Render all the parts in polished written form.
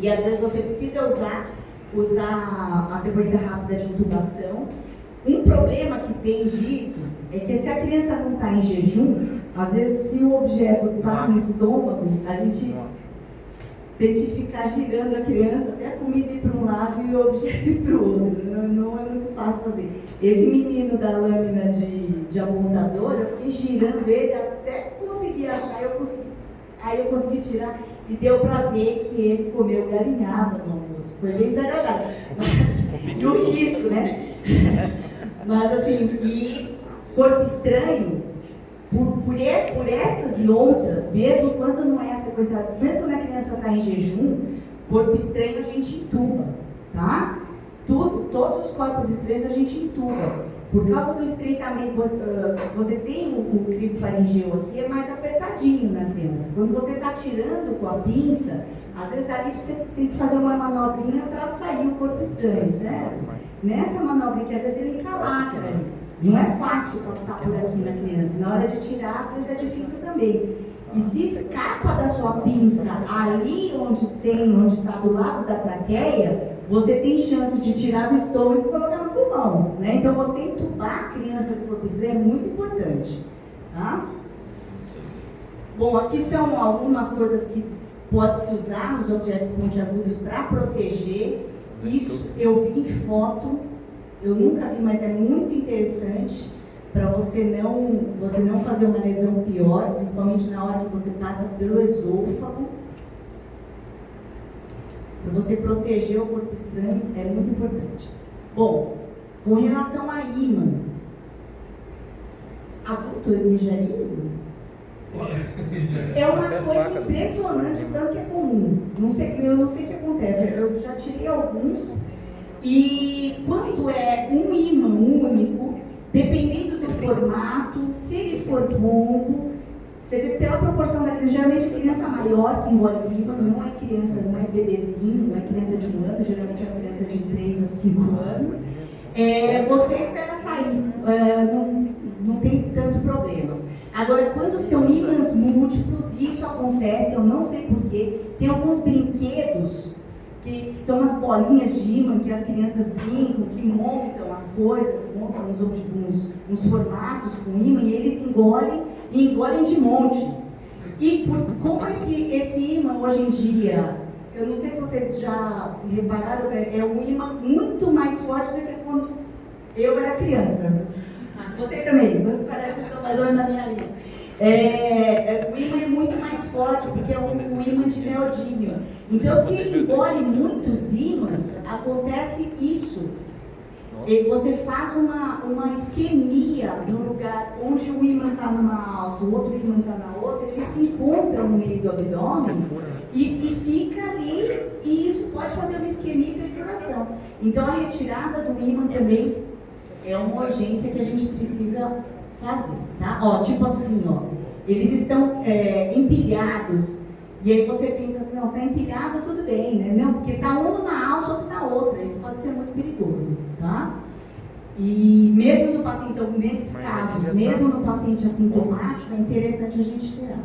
E às vezes você precisa usar a sequência rápida de intubação. Um problema que tem disso é que se a criança não está em jejum, às vezes se o objeto está no estômago, a gente tem que ficar girando a criança até a comida ir para um lado e o objeto ir para o outro. Não é muito fácil fazer. Esse menino da lâmina de apontador, eu fiquei girando ele até conseguir achar, aí eu consegui tirar e deu para ver que ele comeu galinhada no almoço. Foi bem desagradável. E o risco, né? Mas assim, e corpo estranho, por essas e outras, mesmo quando não é essa coisa, mesmo quando a criança está em jejum, corpo estranho a gente intuba, tá? Todos os corpos estranhos a gente intuba. Por causa do estreitamento, você tem o crivo faringeu aqui, é mais apertadinho na criança. Quando você está tirando com a pinça, às vezes ali você tem que fazer uma manobrinha para sair o corpo estranho, certo? Nessa manobra que às vezes ele encalacra ali. Não é fácil passar por aqui na criança. Na hora de tirar, às vezes é difícil também. E se escapa da sua pinça ali onde está do lado da traqueia, você tem chance de tirar do estômago e colocar no pulmão, né? Então você entubar a criança do corpo estranho é muito importante, tá? Bom, aqui são algumas coisas que pode-se usar nos objetos pontiagudos para proteger. Isso eu vi em foto, eu nunca vi, mas é muito interessante para você não fazer uma lesão pior, principalmente na hora que você passa pelo esôfago. Para você proteger o corpo estranho é muito importante. Bom, com relação a ímã, adulto ingerido é uma coisa impressionante, tanto que é comum. Eu não sei o que acontece, eu já tirei alguns. E quando é um ímã único, dependendo do formato, se ele for rombo, você vê pela proporção da criança, geralmente é criança maior que engole ímã, não é criança, não é bebezinho, não é criança de 1 ano, geralmente é criança de 3 a 5 anos. Você espera sair, não tem tanto problema. Agora, quando são ímãs múltiplos, isso acontece, eu não sei porquê, tem alguns brinquedos que são as bolinhas de ímã que as crianças brincam, que montam as coisas, montam uns formatos com ímã e eles engolem de monte. E como esse ímã hoje em dia, eu não sei se vocês já repararam, é um ímã muito mais forte do que quando eu era criança. Vocês também, parece que estão mais ou menos na minha linha. O ímã é muito mais forte, porque é um ímã de neodímio. Então, se ele engole muitos ímãs, acontece isso. Você faz uma isquemia no lugar onde o ímã está numa alça, o outro ímã está na outra, eles se encontram no meio do abdômen e fica ali, e isso pode fazer uma isquemia e perfuração. Então, a retirada do ímã também é uma urgência que a gente precisa fazer, tá? Tipo assim, eles estão empilhados, e aí você pensa assim, não, tá empilhado, tudo bem, né? Não, porque tá um numa alça, outro na outra, isso pode ser muito perigoso, tá? E mesmo no paciente, então, nesses casos, mesmo no paciente assintomático, é interessante a gente tirar.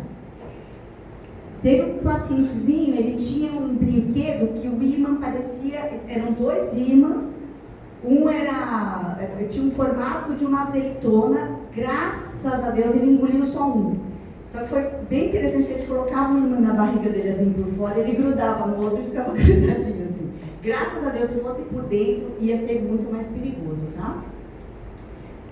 Teve um pacientezinho, ele tinha um brinquedo que o ímã parecia, eram 2 ímãs, tinha um formato de uma azeitona, graças a Deus ele engoliu só um. Só que foi bem interessante que a gente colocava um ímã na barriga dele assim por fora, ele grudava no outro e ficava grudadinho assim. Graças a Deus, se fosse por dentro, ia ser muito mais perigoso, tá?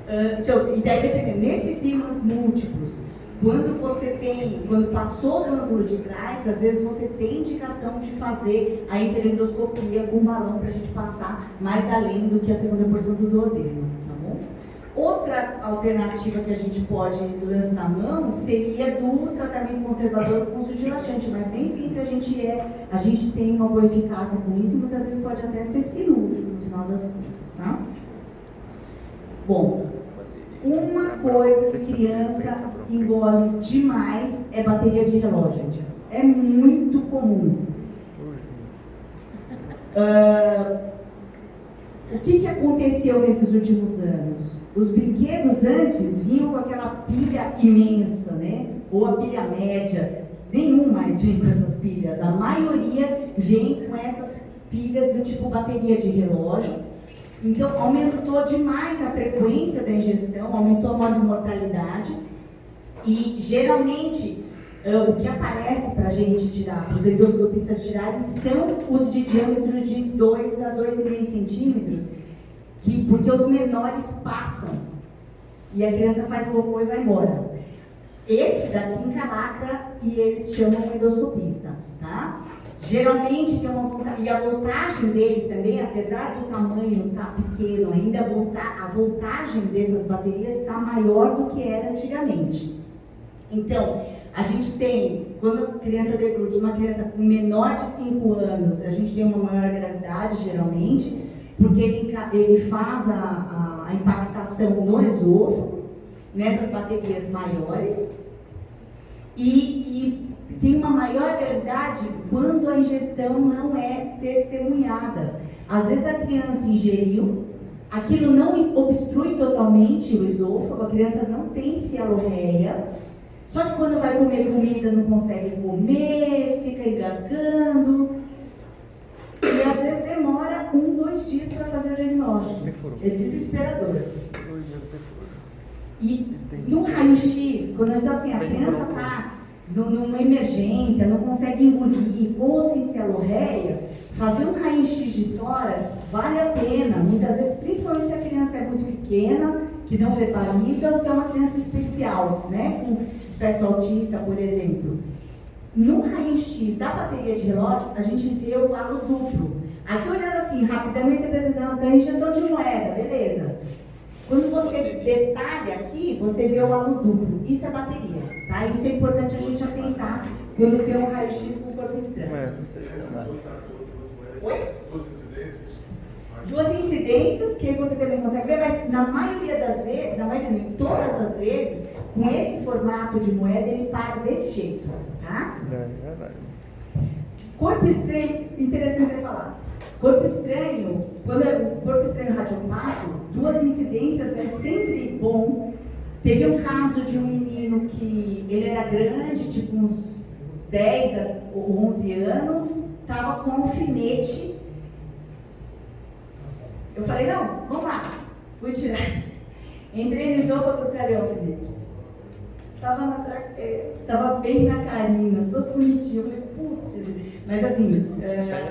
E daí dependendo, nesses ímãs múltiplos, quando passou do ângulo de Bright, às vezes você tem indicação de fazer a interendoscopia com balão para a gente passar mais além do que a segunda porção do duodeno, tá bom? Outra alternativa que a gente pode lançar mão seria do tratamento conservador com uso de laxante, mas nem sempre a gente tem uma boa eficácia com isso e muitas vezes pode até ser cirúrgico no final das contas, tá? Bom, uma coisa que criança engole demais é bateria de relógio. É muito comum. O que aconteceu nesses últimos anos? Os brinquedos antes vinham com aquela pilha imensa, né? Ou a pilha média. nenhum mais vem com essas pilhas. A maioria vem com essas pilhas do tipo bateria de relógio. Então, aumentou demais a frequência da ingestão, aumentou a mortalidade. E, geralmente, o que aparece para a gente tirar, para os endoscopistas tirarem, são os de diâmetro de 2 a 2,5 centímetros, porque os menores passam e a criança faz cocô e vai embora. Esse daqui encalacra e eles chamam o endoscopista, tá? Geralmente tem uma voltagem, e a voltagem deles também, apesar do tamanho estar pequeno ainda, a voltagem dessas baterias está maior do que era antigamente. Então, a gente tem, quando a criança deglude, uma criança com menor de 5 anos, a gente tem uma maior gravidade, geralmente, porque ele faz a impactação no esôfago, nessas baterias maiores, e tem uma maior gravidade quando a ingestão não é testemunhada. Às vezes a criança ingeriu, aquilo não obstrui totalmente o esôfago, a criança não tem cialorreia, só que quando vai comer comida não consegue comer, fica engasgando. E às vezes demora 1, 2 dias para fazer o diagnóstico. É desesperador. E no raio-x, quando então, assim, a criança está numa emergência, não consegue engolir, com ou sem cialorreia, fazer um raio-x de tórax vale a pena. Muitas vezes, principalmente se a criança é muito pequena, que não verbaliza, ou se é uma criança especial, né, com espectro autista, por exemplo. No raio-x da bateria de relógio, a gente vê o halo duplo. Aqui olhando assim, rapidamente, você pensa, não, tem ingestão de moeda, beleza. Quando você detalha aqui, você vê o halo duplo. Isso é bateria, tá? Isso é importante a gente atentar quando vê um raio-x com o corpo estranho. Oi? 2 incidências? 2 incidências que você também consegue ver, mas na maioria das vezes, em todas as vezes, com esse formato de moeda, ele para desse jeito, tá? É verdade. Corpo estranho, interessante ter falado. Corpo estranho, quando é o corpo estranho radiopático, 2 incidências é sempre bom. Teve um caso de um menino que ele era grande, tipo uns 10 ou 11 anos, estava com um alfinete. Eu falei, não, vamos lá, fui tirar. Entrei no esôfago, cadê o alfinete? Estava na traqueia, estava bem na carina, todo bonitinho. Eu falei, putz, mas assim,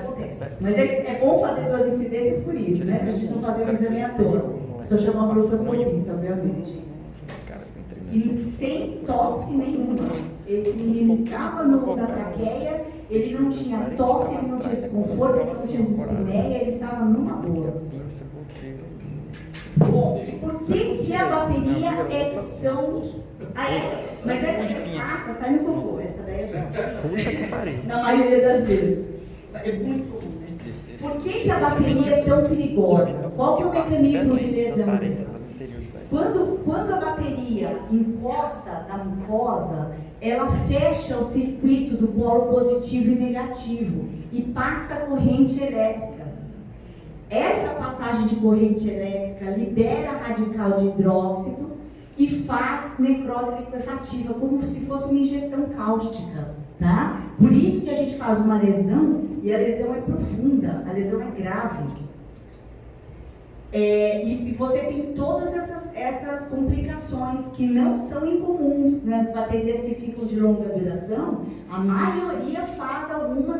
acontece. Mas é bom fazer 2 incidências por isso, né? Para a gente não fazer um exame à toa. Só chamar uma proctoscopista, obviamente. E sem tosse nenhuma. Esse menino estava na traqueia, ele não tinha tosse, ele não tinha desconforto, ele não tinha dispneia, ele estava numa boa. Bom, e por que a bateria é tão... Mas essa que passa, sai no cocô, essa daí é na maioria das vezes. É muito comum, né? Por que a bateria é tão perigosa? Qual que é o mecanismo de lesão dela? Quando a bateria encosta na mucosa, ela fecha o circuito do polo positivo e negativo e passa a corrente elétrica. Essa passagem de corrente elétrica libera radical de hidróxido e faz necrose liquefativa, como se fosse uma ingestão cáustica, tá? Por isso que a gente faz uma lesão e a lesão é profunda, a lesão é grave. E você tem todas essas complicações que não são incomuns nas baterias que ficam de longa duração. A maioria faz alguma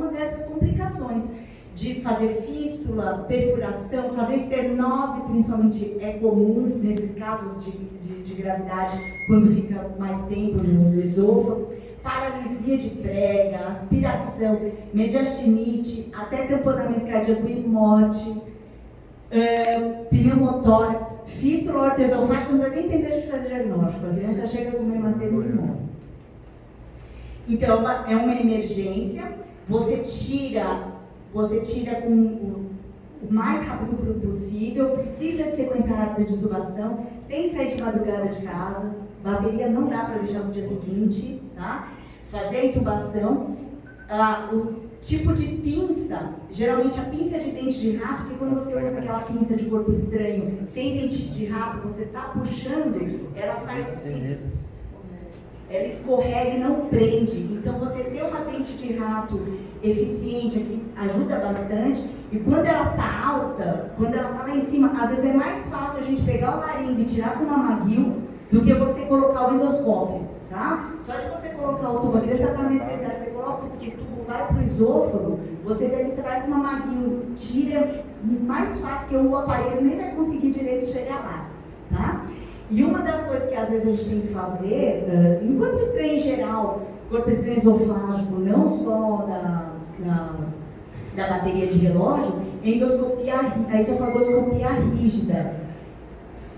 dessas complicações. De fazer fístula, perfuração, fazer estenose, principalmente é comum nesses casos de gravidade, quando fica mais tempo no esôfago, paralisia de prega, aspiração, mediastinite, até tamponamento cardíaco e morte, pneumotórax, fístula ortoesofágica, não dá nem tempo de a gente fazer diagnóstico, a criança chega com hematemes e morre. Então, é uma emergência, você tira com o mais rápido possível, precisa de sequência rápida de intubação, tem que sair de madrugada de casa, bateria não dá para deixar no dia seguinte, tá? Fazer a intubação, o tipo de pinça, geralmente a pinça de dente de rato, porque quando você usa aquela pinça de corpo estranho, sem dente de rato, você está puxando, ela faz assim. ela escorrega e não prende. Então você ter uma dente de rato eficiente aqui ajuda bastante. E quando ela está alta, quando ela está lá em cima, às vezes é mais fácil a gente pegar o laringo e tirar com uma maguil do que você colocar o endoscópio, tá? Só de você colocar o tubo, a criança está anestesiada, você coloca o tubo, vai para o esôfago, você vai com uma maguil, tira mais fácil, porque o aparelho nem vai conseguir direito chegar lá, tá? E uma das coisas que às vezes a gente tem que fazer, em corpo estranho em geral, corpo estranho esofágico, não só da bateria de relógio, a esofagoscopia rígida.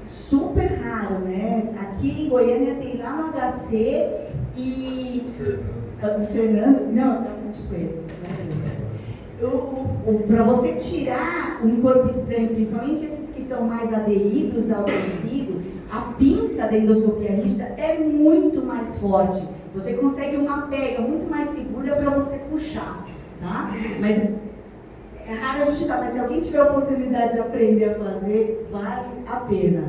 Super raro, né? Aqui em Goiânia tem lá no HC e... O Fernando? Não, tipo ele. Para você tirar um corpo estranho, principalmente esses que estão mais aderidos ao tecido, a pinça da endoscopia rígida é muito mais forte. Você consegue uma pega muito mais segura para você puxar, tá? Mas é raro a gente estar, mas se alguém tiver a oportunidade de aprender a fazer, vale a pena.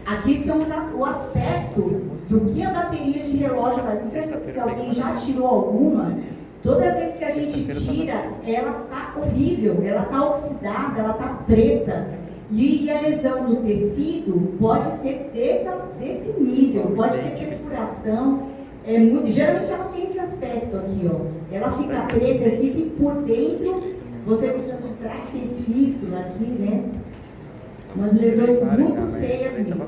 Aqui são o aspecto do que a bateria de relógio faz. Não sei se alguém já tirou alguma. Toda vez que a gente tira, ela está horrível, ela está oxidada, ela está preta. E a lesão do tecido pode ser desse nível, pode ter perfuração. Geralmente ela tem esse aspecto aqui, ó. Ela fica preta, e por dentro você pensa, será que fez fístula aqui, né? Umas lesões muito feias mesmo.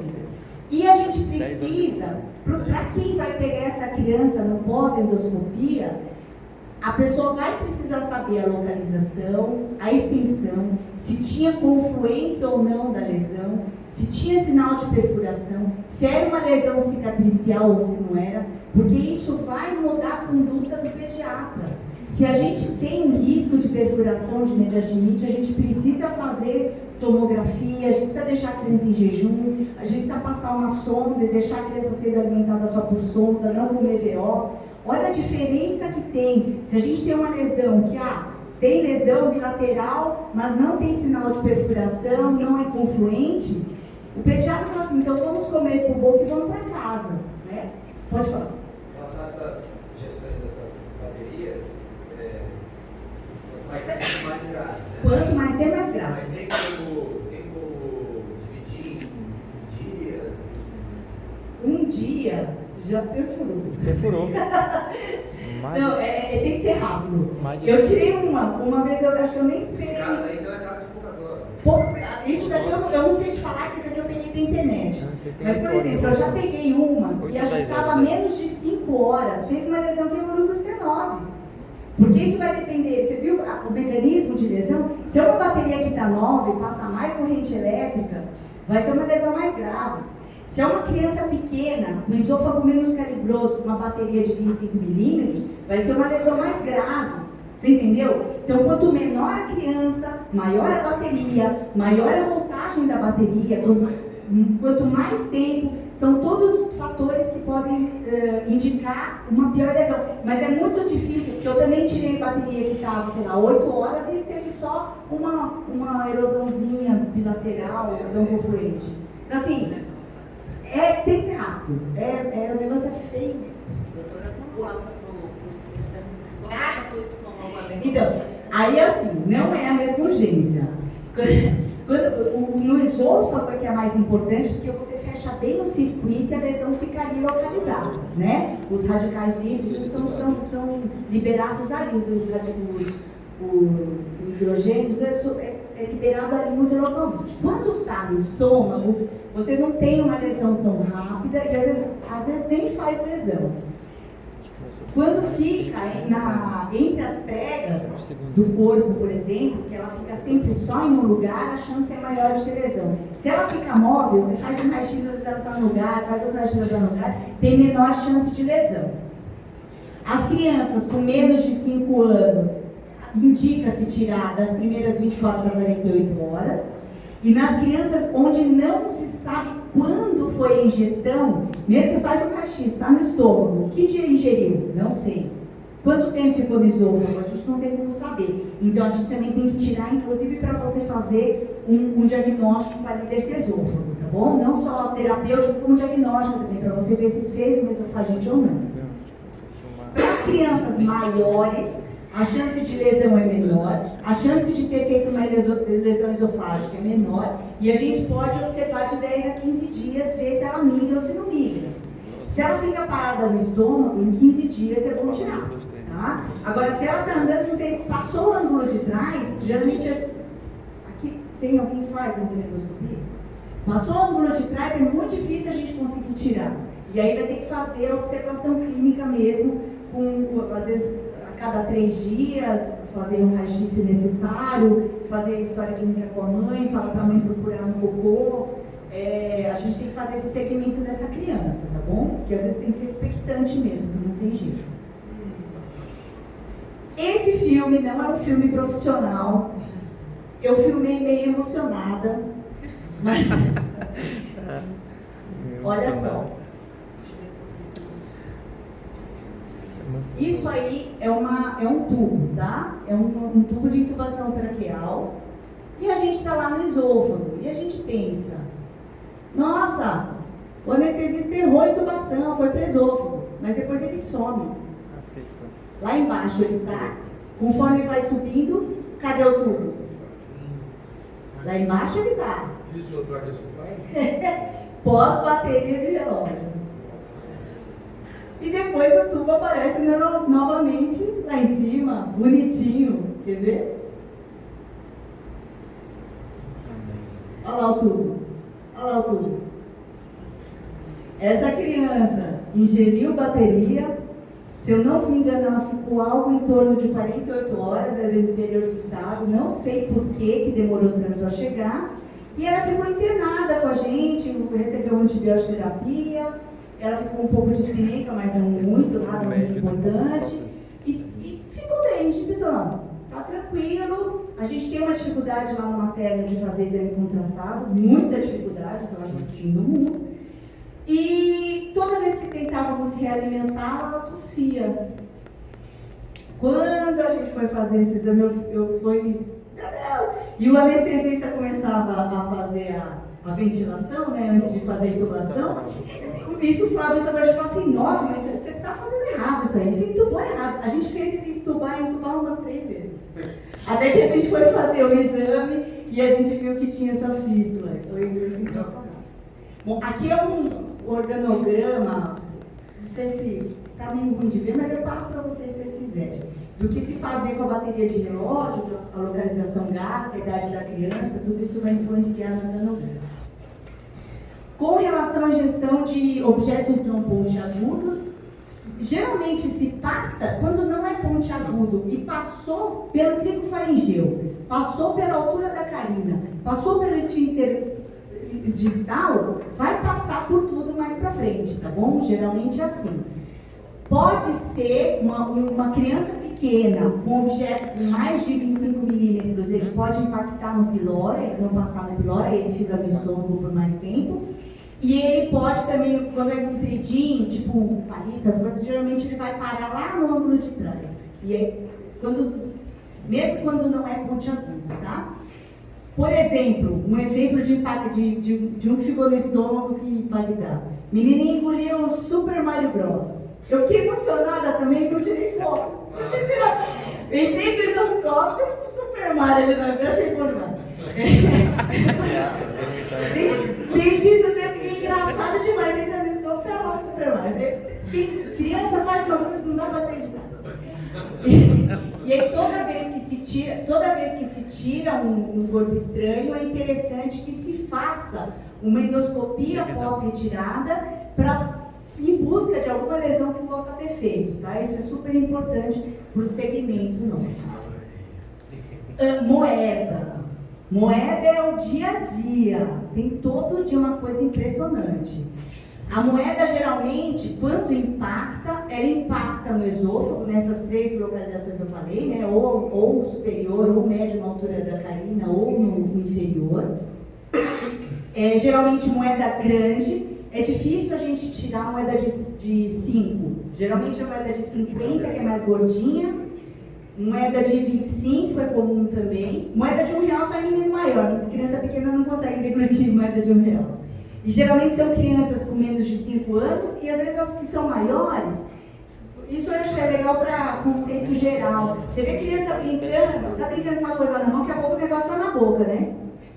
E a gente precisa, para quem vai pegar essa criança no pós-endoscopia, a pessoa vai precisar saber a localização, a extensão, se tinha confluência ou não da lesão, se tinha sinal de perfuração, se era uma lesão cicatricial ou se não era, porque isso vai mudar a conduta do pediatra. Se a gente tem um risco de perfuração de mediastinite, a gente precisa fazer tomografia, a gente precisa deixar a criança em jejum, a gente precisa passar uma sonda e deixar a criança sendo alimentada só por sonda, não com EVO. Olha a diferença que tem. Se a gente tem uma lesão que tem lesão bilateral, mas não tem sinal de perfuração, não é confluente, o pediatra fala assim, então vamos comer por boca e vamos para casa. Né? Pode falar. Em relação a essas gestões dessas baterias, quanto mais tempo, mais grave. Né? Quanto mais tempo, mais grave. Mas tem como dividir em dias? Um dia já perfurou. Perfurou. Não, tem que ser rápido. Eu tirei uma vez, eu acho que eu nem esperei. Esse caso aí, então, é caso de poucas horas. Isso daqui eu não sei te falar, que isso aqui eu peguei da internet. Mas, por exemplo, eu já peguei uma que acho que estava menos de 5 horas, fez uma lesão que evoluiu com estenose. Porque isso vai depender, você viu o mecanismo de lesão? Se é uma bateria que está nova e passa mais corrente elétrica, vai ser uma lesão mais grave. Se é uma criança pequena, com esôfago menos calibroso, com uma bateria de 25 milímetros, vai ser uma lesão mais grave. Você entendeu? Então, quanto menor a criança, maior a bateria, maior a voltagem da bateria, quanto mais tempo, são todos fatores que podem indicar uma pior lesão. Mas é muito difícil, porque eu também tirei bateria que estava, sei lá, 8 horas e teve só uma erosãozinha bilateral, não confluente. Então, assim, tem que ser rápido. O negócio é feio mesmo. Doutora, como passa para o estômago? Então, aí assim, não é a mesma urgência. No esôfago é que é mais importante, porque você fecha bem o circuito e a lesão fica ali localizada, né? Os radicais livres são liberados ali, o hidrogênio é liberado ali muito localmente. Quando está no estômago, você não tem uma lesão tão rápida e às vezes nem faz lesão. Quando fica entre as pregas do corpo, por exemplo, que ela fica sempre só em um lugar, a chance é maior de ter lesão. Se ela fica móvel, você faz um raio-x, às vezes ela está no lugar, faz outro raio-x, ela está no lugar, tem menor chance de lesão. As crianças com menos de 5 anos, indica-se tirar das primeiras 24 a 48 horas. E nas crianças onde não se sabe quando foi a ingestão, mesmo você faz um raio-x, está no estômago, que dia ingeriu? Não sei. Quanto tempo ficou no esôfago? A gente não tem como saber. Então a gente também tem que tirar, inclusive para você fazer um diagnóstico ali desse esôfago, tá bom? Não só terapêutico, como diagnóstico também, para você ver se fez uma esofagite ou não. Para as crianças maiores, a chance de lesão é menor, a chance de ter feito uma lesão esofágica é menor, e a gente pode observar de 10 a 15 dias, ver se ela migra ou se não migra. Se ela fica parada no estômago, em 15 dias é bom tirar. Tá? Agora, se ela está andando, passou o ângulo de trás, geralmente, aqui tem alguém que faz endoscopia? Passou o ângulo de trás, é muito difícil a gente conseguir tirar. E aí vai ter que fazer a observação clínica mesmo, às vezes a cada 3 dias, fazer um raio-x se necessário, fazer a história clínica com a mãe, falar para a mãe procurar no cocô. A gente tem que fazer esse segmento dessa criança, tá bom? Porque às vezes tem que ser expectante mesmo, não tem jeito. Esse filme não é um filme profissional. Eu filmei meio emocionada, mas olha só. Isso aí é um tubo, tá? É um tubo de intubação traqueal. E a gente está lá no esôfago e a gente pensa, nossa, o anestesista errou a intubação, foi para o esôfago, mas depois ele some. Lá embaixo ele está, conforme vai subindo, cadê o tubo? Lá embaixo ele está. Pós-bateria de relógio. E depois o tubo aparece novamente lá em cima, bonitinho. Quer ver? Olha lá o tubo. Olha lá o tubo. Essa criança ingeriu bateria. Se eu não me engano, ela ficou algo em torno de 48 horas, era no interior do estado. Não sei por que demorou tanto a chegar. E ela ficou internada com a gente, recebeu antibiótico terapia. Ela ficou um pouco dispneca, mas não muito, nada muito importante. E ficou bem, de visão. Tá tranquilo. A gente tem uma dificuldade lá no materno de fazer exame contrastado, muita dificuldade, então acho que fim do mundo. E toda vez que tentávamos realimentá-la, ela tossia. Quando a gente foi fazer esse exame, eu fui, meu Deus! E o anestesista começava a fazer a ventilação, né, antes de fazer a intubação. Isso o Flávio Sobradi falou assim, nossa, mas você está fazendo errado isso aí, você entubou errado. A gente fez ele entubar umas 3 vezes. Até que a gente foi fazer o exame e a gente viu que tinha essa fístula. Foi sensacional. Bom, aqui é um organograma, não sei se está meio ruim de ver, mas eu passo para vocês se vocês quiserem. Do que se fazer com a bateria de relógio, a localização gástrica, a idade da criança, tudo isso vai influenciar no organograma. Com relação à gestão de objetos não pontiagudos, geralmente se passa, quando não é pontiagudo e passou pelo cricofaringeu, passou pela altura da carina, passou pelo esfíncter distal, vai passar por tudo mais para frente, tá bom? Geralmente é assim. Pode ser uma criança pequena, com um objeto de mais de 25 milímetros, ele pode impactar no pilora, ele não passar no pilora, ele fica no estômago por mais tempo. E ele pode também, quando é compridinho, tipo palito, essas coisas, geralmente ele vai parar lá no ângulo de trás. E mesmo quando não é pontiagudo, tá? Por exemplo, um exemplo de um que ficou no estômago que impactava. Menina engoliu o Super Mario Bros. Eu fiquei emocionada também, que eu tirei foto. Entrei no endoscópio, tinha um Super Mario ali na minha, achei bom demais. Tem tido tempo que é engraçado demais, ainda no estômago tá lá o Super Mario. Criança faz umas coisas que não dá pra acreditar. E aí toda vez que se tira um corpo estranho, é interessante que se faça uma endoscopia pós-retirada em busca de alguma lesão que possa ter feito, tá? Isso é super importante para o segmento nosso. Moeda é o dia a dia, tem todo dia uma coisa impressionante. A moeda, geralmente, quando impacta, ela impacta no esôfago, nessas 3 localizações que eu falei, né? Ou superior, ou médio na altura da carina, ou no inferior. Geralmente moeda grande, é difícil a gente tirar a moeda de 5. Geralmente a moeda de 50, que é mais gordinha. Moeda de 25 é comum também. Moeda de R$1 só é menino maior, criança pequena não consegue deglutir moeda de R$1. E geralmente são crianças com menos de 5 anos e às vezes as que são maiores. Isso eu achei legal para conceito geral. Você vê criança brincando, tá brincando com uma coisa na mão, daqui a pouco o negócio tá na boca, né?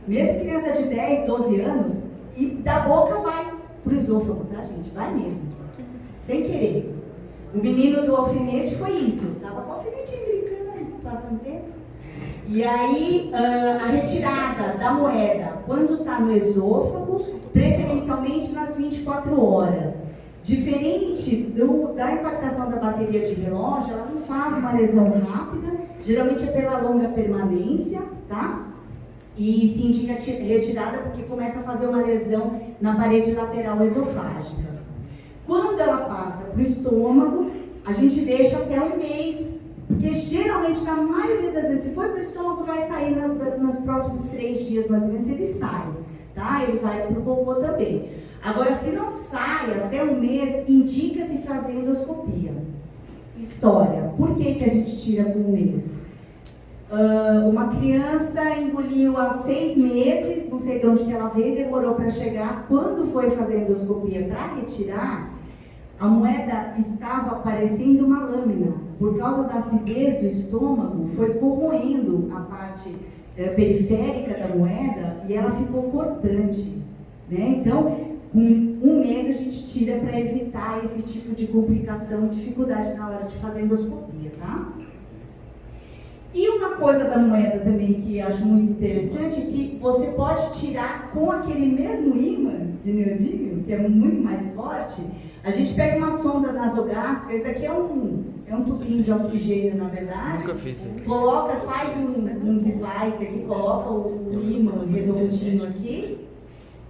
Mesmo criança de 10, 12 anos, e da boca vai pro esôfago, tá, gente? Vai mesmo. Sem querer. O menino do alfinete foi isso. Tava com o alfinetinho brincando, passando tempo. E aí, a retirada da moeda, quando está no esôfago, preferencialmente nas 24 horas. Diferente da impactação da bateria de relógio, ela não faz uma lesão rápida, geralmente é pela longa permanência, tá? E se indica retirada porque começa a fazer uma lesão na parede lateral esofágica. Quando ela passa para o estômago, a gente deixa até um mês, porque geralmente, na maioria das vezes, se for para o estômago, vai sair nos próximos 3 dias, mais ou menos, ele sai, tá? Ele vai para o cocô também. Agora, se não sai até um mês, indica-se fazer endoscopia. História. Por que a gente tira com um mês? Uma criança engoliu há 6 meses, não sei de onde que ela veio, demorou para chegar. Quando foi fazer endoscopia para retirar, a moeda estava parecendo uma lâmina. Por causa da acidez do estômago, foi corroendo a parte periférica da moeda e ela ficou cortante, né? Então, com um mês a gente tira para evitar esse tipo de complicação, dificuldade na hora de fazer endoscopia, tá? E uma coisa da moeda também que eu acho muito interessante é que você pode tirar com aquele mesmo ímã de neodímio, que é muito mais forte. A gente pega uma sonda nasogástrica, esse aqui é um tubinho de oxigênio, na verdade. Coloca, faz um device aqui, coloca o ímã redondinho aqui.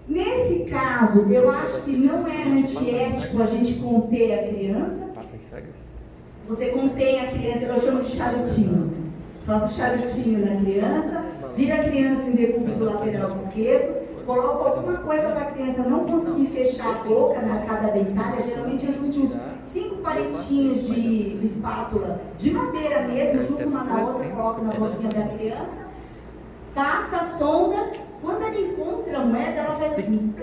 Nesse caso, eu acho que não é antiético a gente conter a criança. Você contém a criança, eu chamo de charutinho. Faço charutinho na criança, vira a criança em decúbito lateral esquerdo, coloco alguma coisa para a criança não conseguir fechar a boca na arcada dentária. Geralmente eu junto uns 5 palitinhos de espátula, de madeira mesmo, junto uma na outra, coloco na boquinha da criança, passa a sonda, quando ela encontra a moeda, ela faz assim,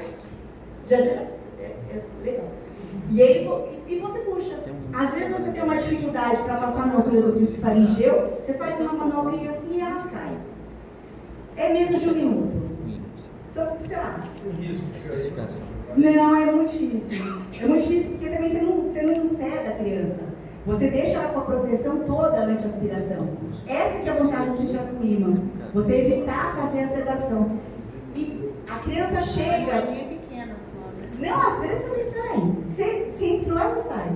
é legal. E aí você puxa. Às vezes você tem uma dificuldade para passar na altura do faringeu, você faz uma manobrinha assim e ela sai. É menos de 1 minuto. São, sei lá. Não, é muito difícil. É muito difícil porque também você não ceda a criança. Você deixa ela com a proteção toda anti-aspiração. Essa que é a vantagem do diacuíma. Você evitar fazer a sedação. E a criança chega. Não, as crianças também saem. Se entrou, ela sai.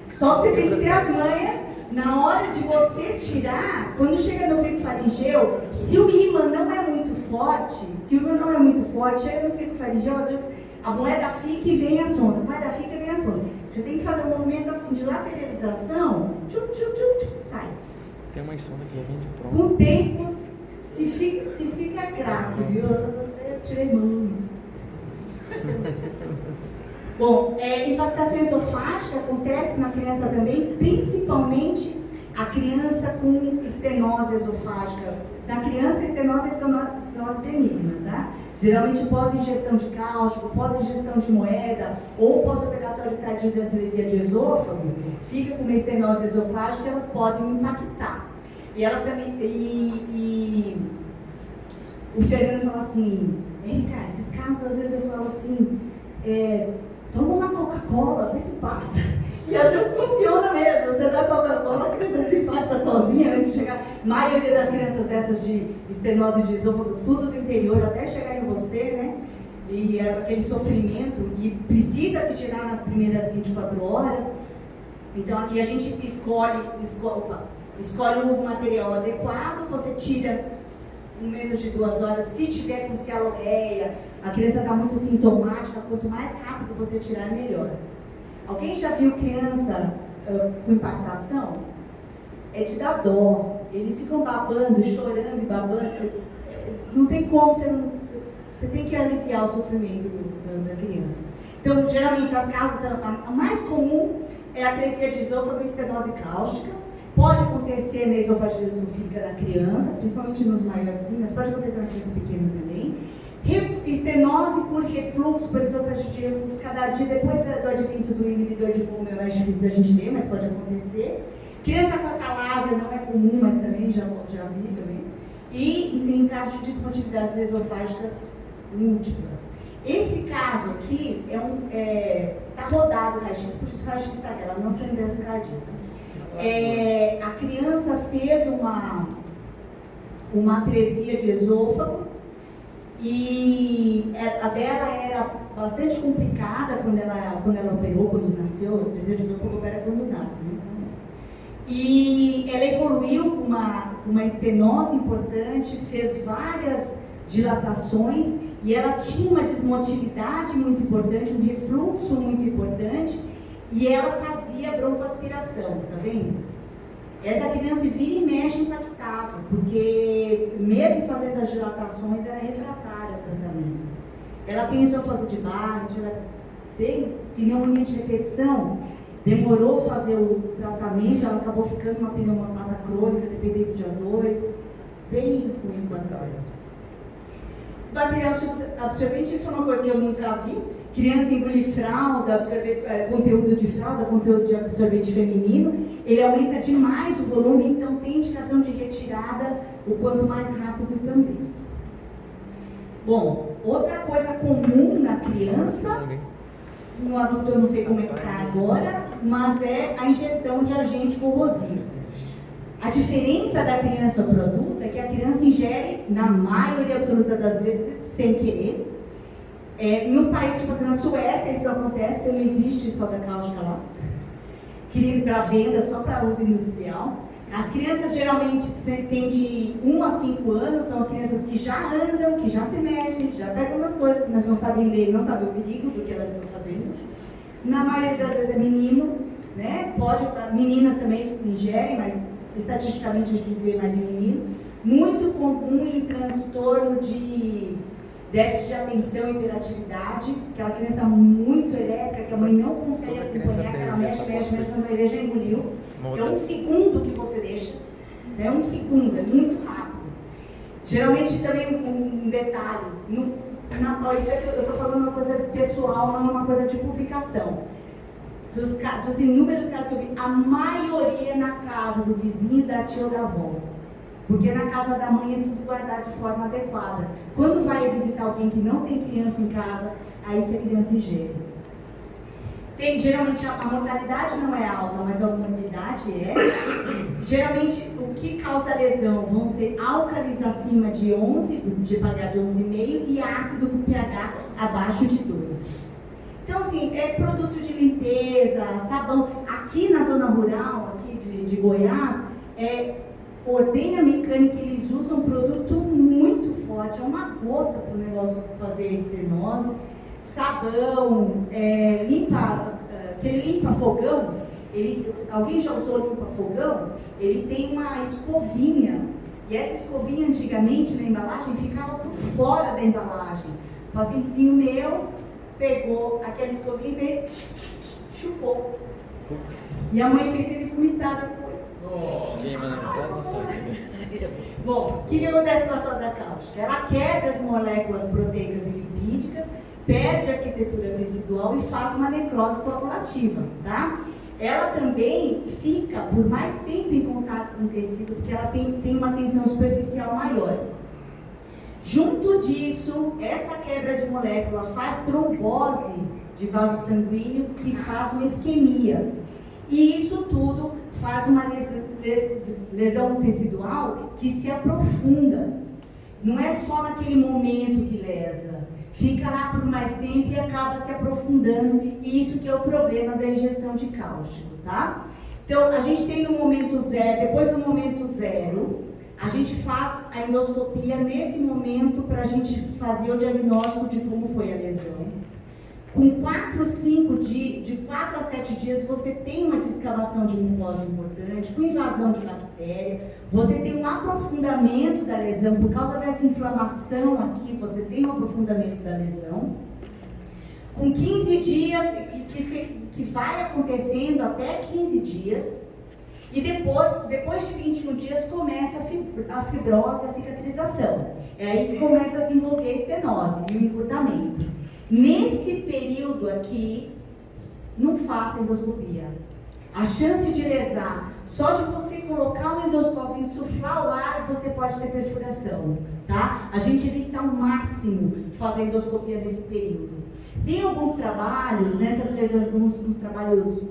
Só que você tem que ter as manhas na hora de você tirar. Quando chega no cricofaringeu, se o ímã não é muito forte, chega no cricofaringeu, às vezes a moeda fica e vem a sonda. A moeda fica e vem a sonda. Você tem que fazer um movimento assim de lateralização, sai. Tem uma sonda que já vem de pronto. Com o tempo, se fica craque, viu? Eu tirei muito. Bom, impactação esofágica acontece na criança também, principalmente a criança com estenose esofágica. Na criança, estenose benigna, tá? Geralmente pós-ingestão de cáustico, pós-ingestão de moeda ou pós-operatório tardio de atresia de esôfago, fica com uma estenose esofágica, elas podem impactar. E elas também. O Fernando fala assim, Erika, esses casos às vezes eu falo assim, toma uma Coca-Cola, vê se passa. E às vezes funciona mesmo, você dá Coca-Cola, a criança desinfarta sozinha antes de chegar. A maioria das crianças dessas de estenose de esôfago, tudo do interior, até chegar em você, né? E aquele sofrimento, e precisa se tirar nas primeiras 24 horas. Então, e a gente escolhe o material adequado, você tira em menos de 2 horas, se tiver com cialoreia, a criança está muito sintomática, quanto mais rápido você tirar, melhor. Alguém já viu criança com impactação? É de dar dó. Eles ficam babando, chorando e babando. Não tem como, você tem que aliviar o sofrimento da criança. Então, geralmente, as causas, a mais comum é a atresia de esôfago e estenose cáustica. Pode acontecer na esofagia esofílica da criança, principalmente nos maiorzinhos, mas pode acontecer na criança pequena também. Estenose por refluxo, por esofagite de refluxo, cada dia depois do advento do inibidor de pulmão é mais difícil da gente ver, mas pode acontecer. Criança com acalásia não é comum, mas também já vi também. E em caso de disfuntividades esofágicas múltiplas. Esse caso aqui está rodado o raio-x, por isso o raio-x está aqui, ela não tem doença cardíaca. A criança fez uma atresia de esôfago e a dela era bastante complicada quando ela operou, quando nasceu. A atresia de esôfago opera quando nasce, né? E ela evoluiu com uma estenose importante, fez várias dilatações e ela tinha uma desmotilidade muito importante, um refluxo muito importante e ela fazia broncoaspiração, tá vendo? Essa criança vira e mexe impactava, porque mesmo fazendo as dilatações era refratária ao tratamento. Ela tem esôfago de Barrett, ela tem pneumonia de repetição, demorou fazer o tratamento, ela acabou ficando uma pneumopatia crônica, dependente de O2, bem ruim com a taia. Material absorvente, isso é uma coisa que eu nunca vi. Criança engolir fralda, conteúdo de fralda, conteúdo de absorvente feminino, ele aumenta demais o volume, então tem indicação de retirada o quanto mais rápido também. Bom, outra coisa comum na criança, no adulto eu não sei como é que está agora, mas é a ingestão de agente corrosivo. A diferença da criança para o adulto é que a criança ingere, na maioria absoluta das vezes, sem querer. No país, tipo assim, na Suécia, isso não acontece, porque não existe soda cáustica lá. Para venda, só para uso industrial. As crianças geralmente têm de 1 a 5 anos, são crianças que já andam, que já se mexem, que já pegam nas coisas, mas não sabem ler, não sabem o perigo do que elas estão fazendo. Na maioria das vezes é menino, né? Meninas também ingerem, mas estatisticamente a gente vê mais em menino. Muito comum em transtorno de déficit de atenção e hiperatividade, aquela criança muito elétrica, que a mãe não consegue acompanhar, que ela mexe, quando vai ver já engoliu. É um segundo que você deixa, é um segundo, é muito rápido. Geralmente também um detalhe, isso aqui eu estou falando uma coisa pessoal, não uma coisa de publicação. Dos inúmeros casos que eu vi, a maioria na casa do vizinho, da tia ou da avó. Porque na casa da mãe é tudo guardado de forma adequada. Quando vai visitar alguém que não tem criança em casa, aí que a criança ingere. Geralmente a mortalidade não é alta, mas a morbidade é. Geralmente o que causa lesão vão ser álcalis acima de 11, de pH de 11,5 e ácido com pH abaixo de 2. Então, assim, é produto de limpeza, sabão. Aqui na zona rural, aqui de Goiás, ordenha mecânica, eles usam um produto muito forte, é uma gota para o negócio fazer estenose. Sabão, aquele limpa-fogão, alguém já usou limpa-fogão? Ele tem uma escovinha, e essa escovinha antigamente na embalagem ficava por fora da embalagem. O pacientezinho meu pegou aquela escovinha e veio, chupou. E a mãe fez ele vomitar depois. Bom, o que acontece com a soda cáustica? Ela quebra as moléculas proteicas e lipídicas, perde a arquitetura tecidual e faz uma necrose coagulativa, tá? Ela também fica por mais tempo em contato com o tecido, porque ela tem uma tensão superficial maior. Junto disso, essa quebra de molécula faz trombose de vaso sanguíneo, que faz uma isquemia. E isso tudo faz uma lesão tecidual que se aprofunda. Não é só naquele momento que lesa. Fica lá por mais tempo e acaba se aprofundando. E isso que é o problema da ingestão de cáustico, tá? Então, a gente tem no momento zero, depois do momento zero, a gente faz a endoscopia nesse momento para a gente fazer o diagnóstico de como foi a lesão. Com 4 a 7 dias, você tem uma descamação de mucosa importante, com invasão de bactéria, você tem um aprofundamento da lesão, por causa dessa inflamação aqui, você tem um aprofundamento da lesão. Com 15 dias, que vai acontecendo até 15 dias, E depois de 21 dias começa a fibrose, a cicatrização. É aí que começa a desenvolver a estenose e o encurtamento. Nesse período aqui, não faça endoscopia. A chance de lesar, só de você colocar o endoscópio e insuflar o ar, você pode ter perfuração, tá? A gente evita ao máximo fazer endoscopia nesse período. Tem alguns trabalhos, nessas lesões, uns trabalhos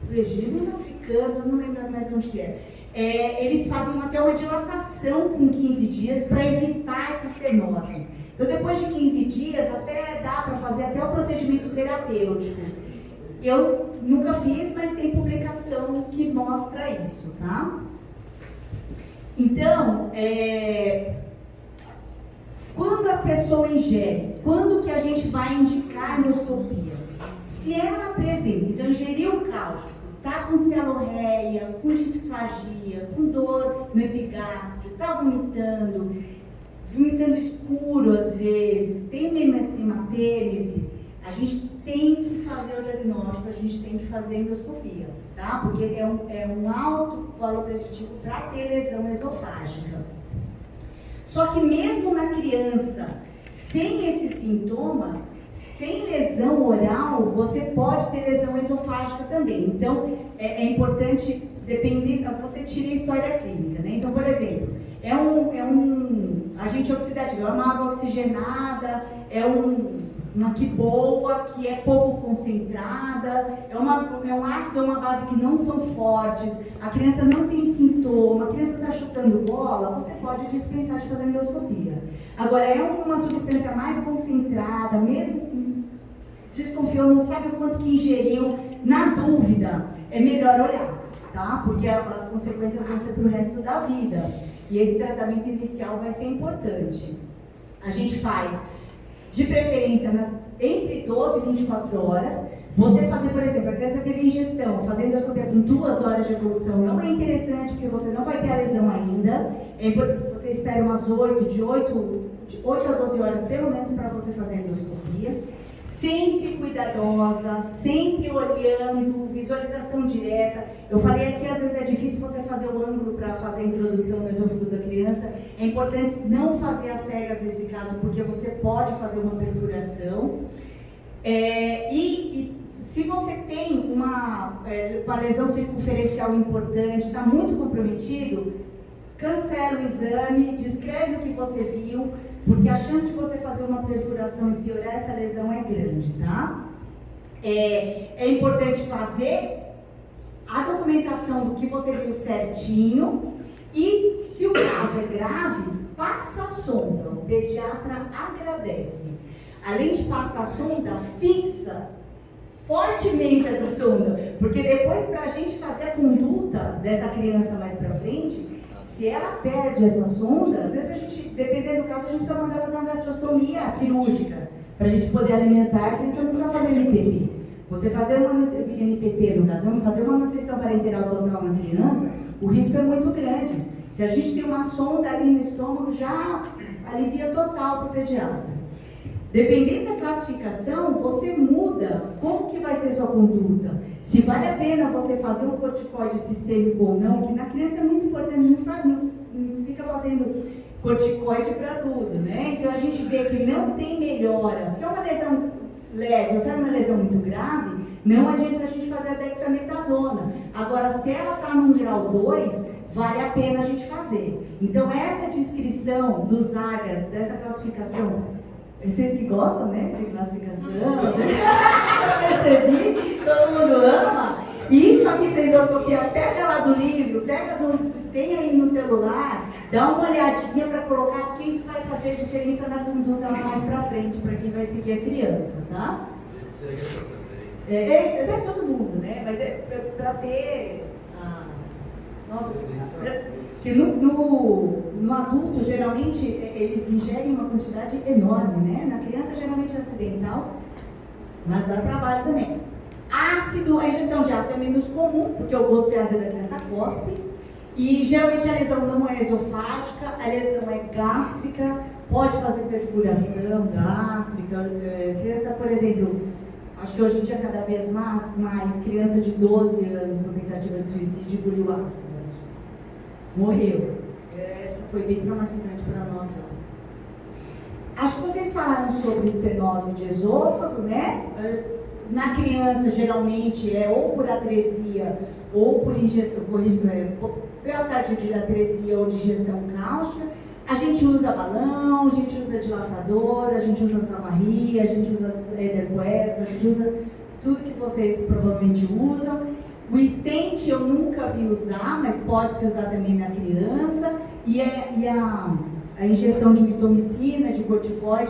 nos africanos, eu não lembro mais de onde que é. Eles faziam até uma dilatação com 15 dias para evitar essa estenose. Então, depois de 15 dias, até dá para fazer até o procedimento terapêutico. Eu nunca fiz, mas tem publicação que mostra isso, tá? Então, quando a pessoa ingere, quando que a gente vai indicar a endoscopia? Se ela apresenta, então ingeriu cáustico, está com celorreia, com disfagia, com dor no epigástrio, está vomitando escuro às vezes, tem hematêmese, a gente tem que fazer o diagnóstico, a gente tem que fazer a endoscopia, tá? Porque é um alto valor preditivo para ter lesão esofágica. Só que mesmo na criança, sem esses sintomas, sem lesão oral, você pode ter lesão esofágica também. Então, é importante, você tira a história clínica, né? Então, por exemplo, é um agente oxidativo, é uma água oxigenada, é uma que boa, que é pouco concentrada, é um ácido, é uma base que não são fortes, a criança não tem sintoma, a criança está chutando bola, você pode dispensar de fazer endoscopia. Agora, é uma substância mais concentrada, mesmo desconfiou, não sabe o quanto que ingeriu, na dúvida, é melhor olhar, tá? Porque as consequências vão ser para o resto da vida. E esse tratamento inicial vai ser importante. A gente faz, de preferência, entre 12 e 24 horas. Você fazer, por exemplo, a criança teve ingestão, fazer endoscopia com 2 horas de evolução não é interessante, porque você não vai ter a lesão ainda. Você espera umas 8 a 12 horas, pelo menos, para você fazer a endoscopia. Sempre cuidadosa, sempre olhando, visualização direta. Eu falei aqui, às vezes é difícil você fazer o ângulo para fazer a introdução no esôfago da criança. É importante não fazer as cegas nesse caso, porque você pode fazer uma perfuração. E se você tem uma lesão circunferencial importante, está muito comprometido, cancela o exame, descreve o que você viu, porque a chance de você fazer uma perfuração e piorar essa lesão é grande, tá? É importante fazer a documentação do que você viu certinho e, se o caso é grave, passa a sonda. O pediatra agradece. Além de passar a sonda, fixa fortemente essa sonda, porque depois, para a gente fazer a conduta dessa criança mais para frente, se ela perde essa sonda, às vezes a gente, dependendo do caso, a gente precisa mandar fazer uma gastrostomia cirúrgica, para a gente poder alimentar, a criança não precisa fazer NPT. Você fazer uma NPT, no caso, não fazer uma nutrição parenteral total na criança, o risco é muito grande. Se a gente tem uma sonda ali no estômago, já alivia total para o pediatra. Dependendo da classificação, você muda como que vai ser sua conduta. Se vale a pena você fazer um corticoide sistêmico ou não, que na criança é muito importante, a gente não fica fazendo corticoide para tudo, né? Então a gente vê que não tem melhora. Se é uma lesão leve ou se é uma lesão muito grave, não adianta a gente fazer a dexametasona. Agora, se ela está num grau 2, vale a pena a gente fazer. Então essa descrição do Zaga, dessa classificação, vocês que gostam, né, de classificação, eu percebi, todo mundo ama. Isso aqui para endoscopia, pega lá do livro, tem aí no celular, dá uma olhadinha para colocar, porque isso vai fazer diferença na conduta lá mais para frente, para quem vai seguir a criança, tá? É todo mundo, né? Mas é para ter nossa, que no adulto, geralmente, eles ingerem uma quantidade enorme, né? Na criança, geralmente é acidental, mas dá trabalho também. Ácido, a ingestão de ácido é menos comum, porque o gosto é azedo da criança cospe. E, geralmente, a lesão não é esofágica, a lesão é gástrica, pode fazer perfuração gástrica. Criança, por exemplo, Acho que hoje em dia, cada vez mais criança de 12 anos com tentativa de suicídio engoliu ácido. Morreu. Essa foi bem traumatizante para nós lá. Acho que vocês falaram sobre estenose de esôfago, né? Na criança, geralmente, é ou por atresia ou por ingestão, pela tardia atresia ou digestão cáustica. A gente usa balão, a gente usa dilatador, a gente usa Samaria, a gente usa Ederquest, a gente usa tudo que vocês provavelmente usam. O stent eu nunca vi usar, mas pode se usar também na criança. E a injeção de mitomicina, de corticoide,